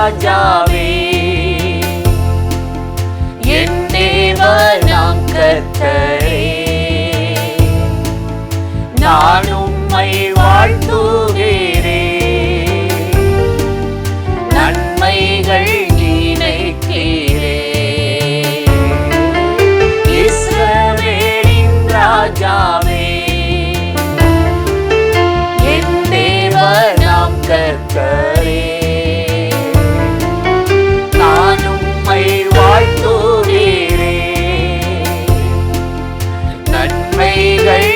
ராஜாவே, என் தேவனாம் கர்த்தரே, நான் உம்மை வாழ்த்துகிறேன், நன்மைகள் நினைக்கிறேன். இஸ்ரவேலின் ராஜாவே, என் தேவனாம் கர்த்தரே, நான் உம்மை வாழ்த்துகிறேன், நன்மைகள்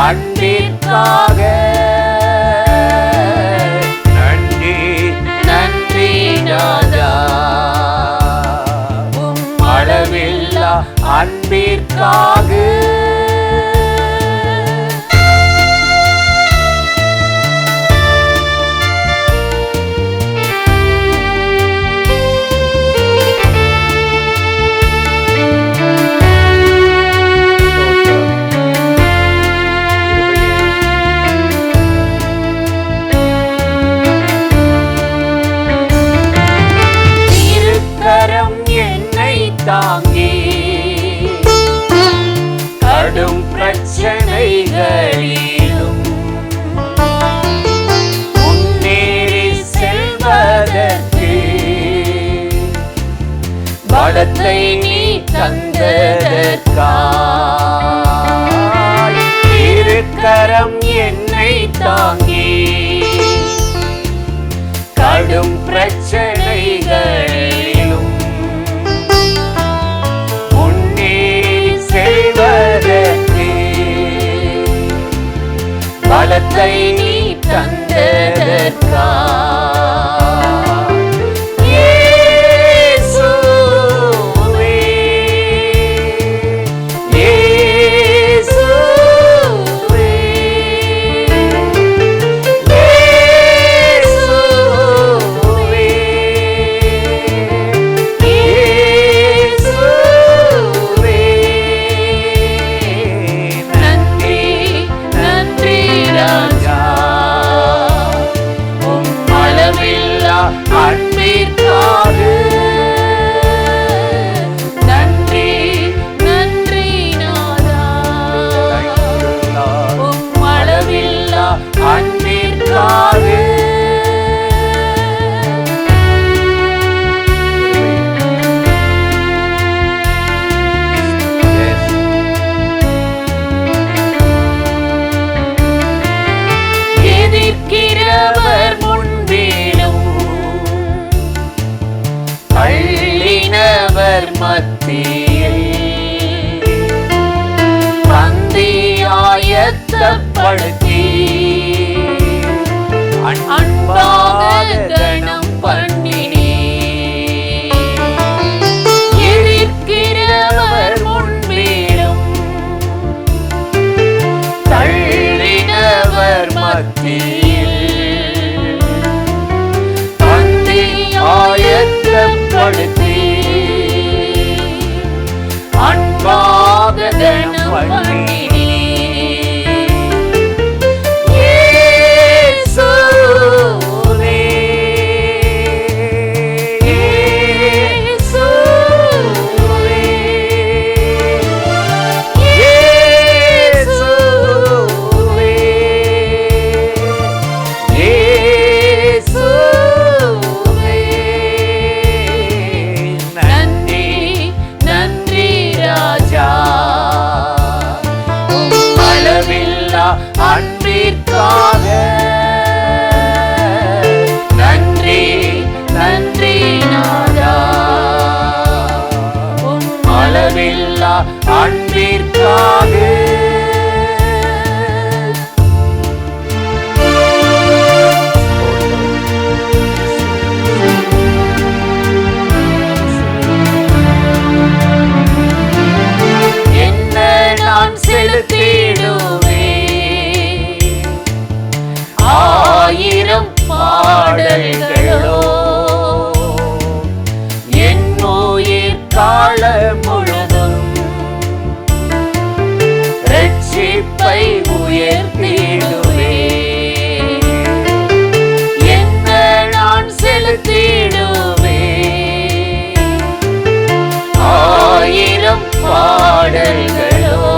அன்பிற்காக நன்றி நன்றி நாதா, உம் அளவில்லா அன்பிற்காக. தாங்கி கடும் பிரச்சனைகளிலும் முன்னேறி செல்வதற்கு பலத்தை நீ தந்ததற்காய், திருக்கரம் என்னை தாங்கி கடும் பிரச்சனைகளிலும் பலத்தை நீ தந்ததற்காய், இயேசுவே, இயேசுவே, இயேசுவே, இயேசுவே. நன்றி நன்றி ராஜா, உம் அளவில்லா அன்பிற்காக. நன்றி நன்றி நாதா, உம் அளவில்லா அன்பிற்காக. எதிர்க்கிறவர் முன்பிலும் தள்ளினவர் மத்தியில் பந்தியாயத்தப்படுத்தி அன்பாக கணம் பண்ணினே. எதிர்க்கிறவர் முன்பிலும் தள்ளினவர் மத்தியில் பந்தியாயத்தப்படுத்தி அன்பாக கணம் பண்ணினே. இயேசுவே, இயேசுவே, இயேசுவே, இயேசுவே. நன்றி நன்றி ராஜா, உம் அளவில்லா அன்பிற்காக. நன்றி நன்றி நாதா, உம் அளவில்லா அன்பிற்காக. ஆயிரம் பாடல்களோ என் உயிர் காலம் முழுதும் ரட்சிப்பை உயர்த்திடுவே. என்ன நான் செலுத்திடுவே ஆயிரம் பாடல்களோ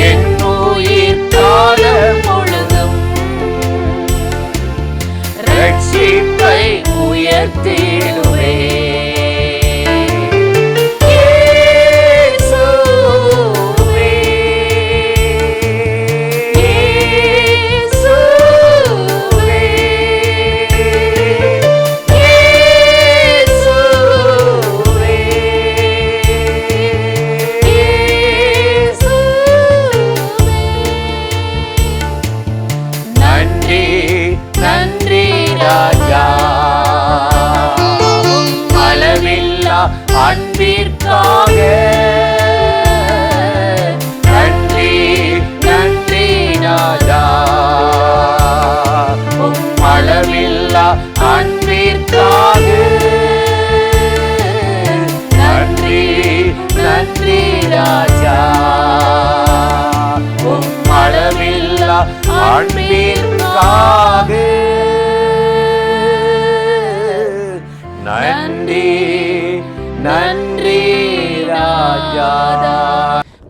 என் உயிர் காலம் முழுதும் ரட்சிப்பை உயர்த்திடுவே. அன்பிற்காக நன்றி நன்றி ராஜா, அளவில்லா அன்பிற்காக நன்றி நன்றி ராஜா, அளவில்லா அன்பிற்காக நன்றி நன்றி ராஜா.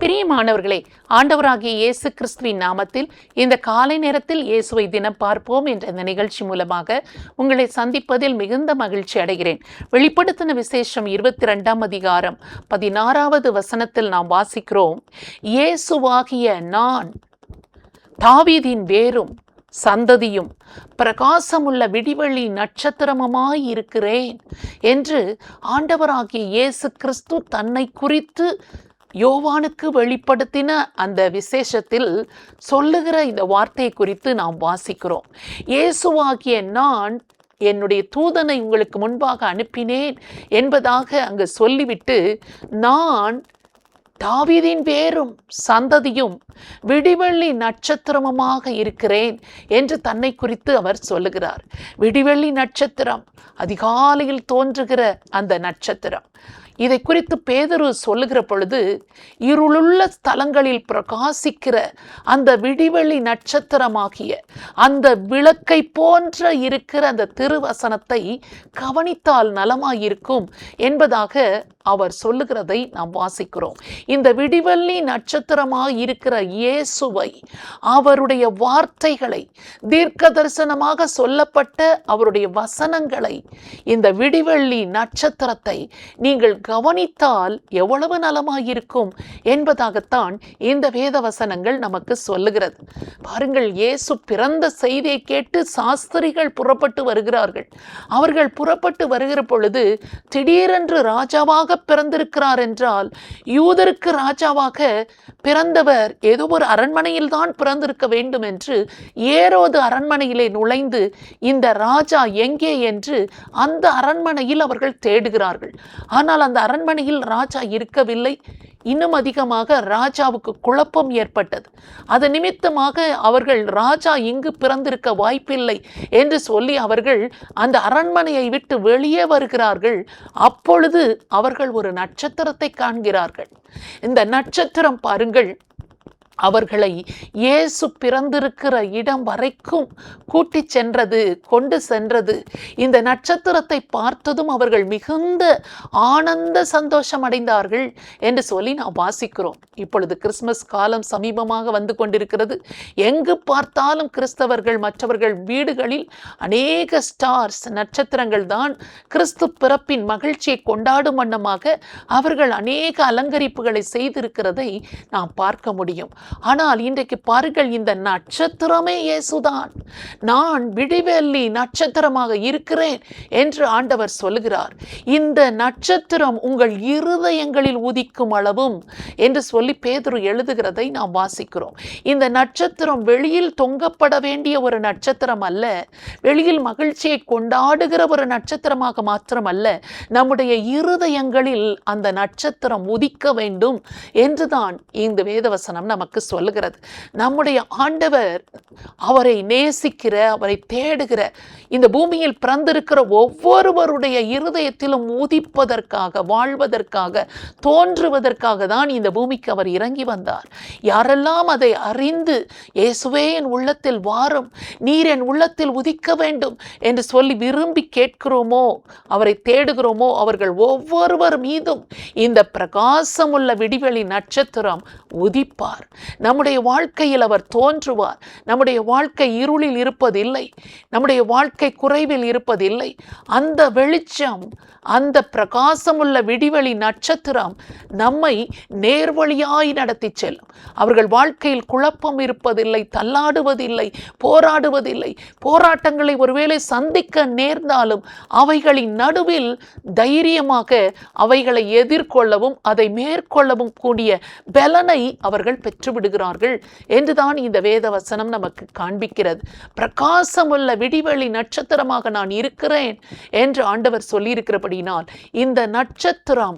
பிரியமானவர்களே, ஆண்டவராகிய இயேசு கிறிஸ்துவின் நாமத்தில் இந்த காலை நேரத்தில் இயேசுவை தினம் பார்ப்போம் என்ற இந்த நிகழ்ச்சி மூலமாக உங்களை சந்திப்பதில் மிகுந்த மகிழ்ச்சி அடைகிறேன். வெளிப்படுத்தின விசேஷம் 22ஆம் அதிகாரம் 16வது வசனத்தில் நாம் வாசிக்கிறோம், இயேசுவாகிய நான் தாவீதின் வேரும் சந்ததியும் பிரகாசமுள்ள விடிவெள்ளி நட்சத்திரமுமாயிருக்கிறேன் என்று ஆண்டவராகிய இயேசு கிறிஸ்து தன்னை குறித்து யோவானுக்கு வெளிப்படுத்தின அந்த விசேஷத்தில் சொல்லுகிற இந்த வார்த்தையை குறித்து நாம் வாசிக்கிறோம். இயேசுவாகிய நான் என்னுடைய தூதனை உங்களுக்கு முன்பாக அனுப்பினேன் என்பதாக அங்கு சொல்லிவிட்டு, நான் தாவீதின் வேரும் சந்ததியும் விடிவெள்ளி நட்சத்திரமுமாக இருக்கிறேன் என்று தன்னை குறித்து அவர் சொல்லுகிறார். விடிவெள்ளி நட்சத்திரம், அதிகாலையில் தோன்றுகிற அந்த நட்சத்திரம். இதை குறித்து பேதுரு சொல்லுகிற பொழுது, இருளுள்ள ஸ்தலங்களில் பிரகாசிக்கிற அந்த விடிவெள்ளி நட்சத்திரமாகிய அந்த விளக்கை போன்ற இருக்கிற அந்த திருவசனத்தை கவனித்தால் நலமாயிருக்கும் என்பதாக அவர் சொல்லுகிறதை நாம் வாசிக்கிறோம். இந்த விடிவெள்ளி நட்சத்திரமாய் இருக்கிற இயேசுவை, அவருடைய வார்த்தைகளை, தீர்க்க தரிசனமாக சொல்லப்பட்ட அவருடைய வசனங்களை, இந்த விடிவெள்ளி நட்சத்திரத்தை நீங்கள் கவனித்தால் எவ்வளவு நலமாயிருக்கும் என்பதாகத்தான் இந்த வேத வசனங்கள் நமக்கு சொல்லுகிறது. பாருங்கள், இயேசு பிறந்த செய்தியை கேட்டு சாஸ்திரிகள் புறப்பட்டு வருகிறார்கள். அவர்கள் புறப்பட்டு வருகிற பொழுது திடீரென்று ராஜாவாக பிறந்திருக்கிறார் என்றால், யூதருக்கு ராஜாவாக பிறந்தவர் ஏதோ ஒரு அரண்மனையில் தான் பிறந்திருக்க வேண்டும் என்று ஏரோது அரண்மனையிலே நுழைந்து இந்த ராஜா எங்கே என்று அந்த அரண்மனையில் அவர்கள் தேடுகிறார்கள். ஆனால் அந்த அரண்மனையில் ராஜா இருக்கவில்லை. இன்னும் அதிகமாக ராஜாவுக்கு குழப்பம் ஏற்பட்டது. அது நிமித்தமாக அவர்கள் ராஜா இங்கு பிறந்திருக்க வாய்ப்பில்லை என்று சொல்லி அவர்கள் அந்த அரண்மனையை விட்டு வெளியே வருகிறார்கள். அப்பொழுது அவர்கள் ஒரு நட்சத்திரத்தை காண்கிறார்கள். இந்த நட்சத்திரம் பாருங்கள், அவர்களை இயேசு பிறந்திருக்கிற இடம் வரைக்கும் கூட்டி சென்றது, கொண்டு சென்றது. இந்த நட்சத்திரத்தை பார்த்ததும் அவர்கள் மிகுந்த ஆனந்த சந்தோஷம் அடைந்தார்கள் என்று சொல்லி நாம் வாசிக்கிறோம். இப்பொழுது கிறிஸ்துமஸ் காலம் சமீபமாக வந்து கொண்டிருக்கிறது. எங்கு பார்த்தாலும் கிறிஸ்தவர்கள் மற்றவர்கள் வீடுகளில் அநேக ஸ்டார்ஸ், நட்சத்திரங்கள் தான் கிறிஸ்து பிறப்பின் மகிழ்ச்சியை கொண்டாடும் வண்ணமாக அவர்கள் அநேக அலங்கரிப்புகளை செய்திருக்கிறதை நாம் பார்க்க முடியும். ஆனால் இன்றைக்கு பாருங்கள், இந்த நட்சத்திரமே இயேசுதான். நான் விடிவெள்ளி நட்சத்திரமாக இருக்கிறேன் என்று ஆண்டவர் சொல்லுகிறார். இந்த நட்சத்திரம் உங்கள் இருதயங்களில் உதிக்கும் அளவும் என்று சொல்லி பேதுரு எழுதுகிறதை நாம் வாசிக்கிறோம். இந்த நட்சத்திரம் வெளியில் தொங்கப்பட வேண்டிய ஒரு நட்சத்திரம் அல்ல, வெளியில் மகிழ்ச்சியை கொண்டாடுகிற ஒரு நட்சத்திரமாக மாத்திரமல்ல, நம்முடைய இருதயங்களில் அந்த நட்சத்திரம் உதிக்க வேண்டும் என்றுதான் இந்த வேதவசனம் நமக்கு சொல்லுகிறது. நம்முடைய ஆண்டவர் அவரை நேசிக்கிற, அவரை தேடுகிற, இந்த பூமியில் பிறந்திருக்கிற ஒவ்வொருவருடைய இருதயத்திலும் உதிப்பதற்காக, வாழ்வதற்காக, தோன்றுவதற்காக தான் இந்த பூமிக்கு அவர் இறங்கி வந்தார். யாரெல்லாம் அதை அறிந்து இயேசுவே என் உள்ளத்தில் வாரும், நீர் என் உள்ளத்தில் உதிக்க வேண்டும் என்று சொல்லி விரும்பி கேட்கிறோமோ, அவரை தேடுகிறோமோ, அவர்கள் ஒவ்வொருவர் மீதும் இந்த பிரகாசமுள்ள விடிவெளி நட்சத்திரம் உதிப்பார். நம்முடைய வாழ்க்கையில் அவர் தோன்றுவார். நம்முடைய வாழ்க்கை இருளில் இருப்பதில்லை, நம்முடைய வாழ்க்கை குறைவில் இருப்பதில்லை. அந்த வெளிச்சம், அந்த பிரகாசமுள்ள விடிவெளி நட்சத்திரம் நம்மை நேர்வழியாய் நடத்தி செல்லும். அவர்கள் வாழ்க்கையில் குழப்பம் இருப்பதில்லை, தள்ளாடுவதில்லை, போராடுவதில்லை. போராட்டங்களை ஒருவேளை சந்திக்க நேர்ந்தாலும் அவைகளின் நடுவில் தைரியமாக அவைகளை எதிர்கொள்ளவும் அதை மேற்கொள்ளவும் கூடிய பலனை அவர்கள் பெற்றுவிடுகிறார்கள் என்றுதான் இந்த வேத வசனம் நமக்கு காண்பிக்கிறது. பிரகாசமுள்ள விடிவெளி நட்சத்திரமாக நான் இருக்கிறேன் என்று ஆண்டவர் சொல்லியிருக்கிறபடினால் இந்த நட்சத்திரம்,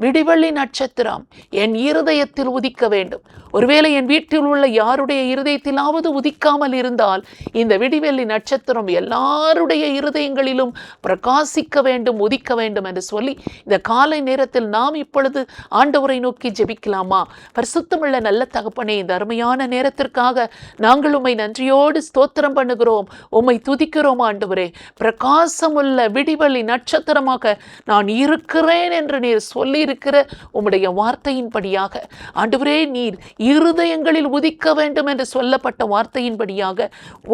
விடிவெள்ளி நட்சத்திரம் என் இருதயத்தில் உதிக்க வேண்டும். ஒருவேளை என் வீட்டில் உள்ள யாருடைய இருதயத்திலாவது உதிக்காமல் இருந்தால் இந்த விடிவெள்ளி நட்சத்திரம் எல்லாருடைய இருதயங்களிலும் பிரகாசிக்க வேண்டும், உதிக்க வேண்டும் என்று சொல்லி இந்த காலை நேரத்தில் நாம் இப்பொழுது ஆண்டவரை நோக்கி ஜெபிக்கலாமா? பரிசுத்தமுள்ள நல்ல தகப்பனே, இந்த அருமையான நேரத்திற்காக நாங்கள் உம்மை நன்றியோடு ஸ்தோத்திரம் பண்ணுகிறோம், உம்மை துதிக்கிறோம். ஆண்டவரே, பிரகாசமுள்ள விடிவெளி நட்சத்திரமாக நான் இருக்கிறேன் என்று நீர் சொல்லி இருக்கிற உம்முடைய வார்த்தையின்படியாக ஆண்டவரே, நீர் இருதயங்களில் உதிக்க வேண்டும் என்று சொல்லப்பட்ட வார்த்தையின்படியாக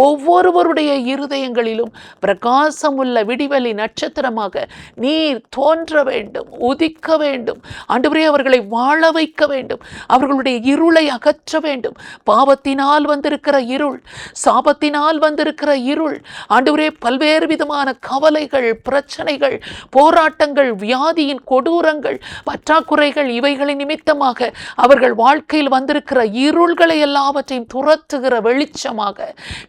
ஒவ்வொருவருடைய இருதயங்களிலும் பிரகாசமுள்ள விடிவெளி நட்சத்திரமாக நீர் தோன்ற வேண்டும், உதிக்க வேண்டும். ஆண்டவரே, அவர்களை வாழ வைக்க வேண்டும், அவர்களுடைய இருளை அகற்ற வேண்டும். பாவத்தினால் வந்திருக்கிற இருள், சாபத்தினால் வந்திருக்கிற இருள், ஆண்டவரே, பல்வேறு விதமான கவலைகள், பிரச்சனைகள், போராட்டங்கள், வியாதியின் கொடூரங்கள், பற்றாக்குறைகள், இவைகளின் நிமித்தமாக அவர்கள் வாழ்க்கையில் வந்திருக்கிற இருள்களை எல்லாவற்றையும் துரத்துகிற வெளிச்சமாக,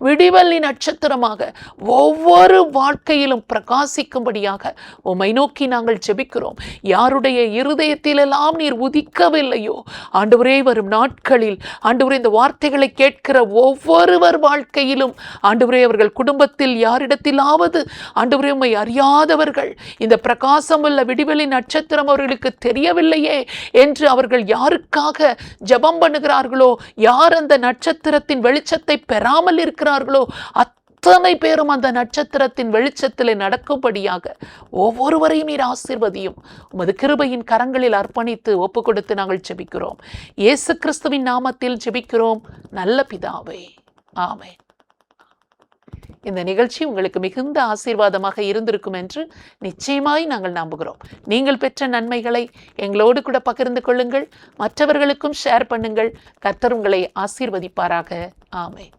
விடிவெள்ளி நட்சத்திரமாக ஒவ்வொரு வாழ்க்கையிலும் பிரகாசிக்கும்படியாக உம்மை நோக்கி நாங்கள் ஜெபிக்கிறோம். யாருடைய இருதயத்திலெல்லாம் நீர் உதிக்கவில்லையோ ஆண்டவரே, வரும் நாட்களில் ஆண்டவரே இந்த வார்த்தைகளை கேட்கிற ஒவ்வொருவர் வாழ்க்கையிலும் ஆண்டவரே, அவர்கள் குடும்பத்தில் யாரிடத்திலாவது ஆண்டவரே உம்மை அறியாதவர்கள், இந்த பிரகாசமுள்ள விடிவெளி நட்சத்திரம் அவர்களுக்கு தெரியவில்லையே என்று அவர்கள் யாருக்காக ஜெபம் பண்ணுகிறார்களோ, யார் அந்த நட்சத்திரத்தின் வெளிச்சத்தை பெறாமல் இருக்கிறார்களோ அத்தனை பேரும் அந்த நட்சத்திரத்தின் வெளிச்சத்திலே நடக்கும்படியாக ஒவ்வொருவரையும் நீர் ஆசீர்வதியும். உமது கிருபையின் கரங்களில் அர்ப்பணித்து ஒப்பு கொடுத்து நாங்கள் ஜெபிக்கிறோம். இயேசு கிறிஸ்துவின் நாமத்தில் ஜெபிக்கிறோம் நல்ல பிதாவே, ஆமென். இந்த நிகழ்ச்சி உங்களுக்கு மிகுந்த ஆசீர்வாதமாக இருந்திருக்கும் என்று நிச்சயமாய் நாங்கள் நம்புகிறோம். நீங்கள் பெற்ற நன்மைகளை எங்களோடு கூட பகிர்ந்து கொள்ளுங்கள், மற்றவர்களுக்கும் ஷேர் பண்ணுங்கள். கர்த்தர் உங்களை ஆசீர்வதிப்பாராக. ஆமென்.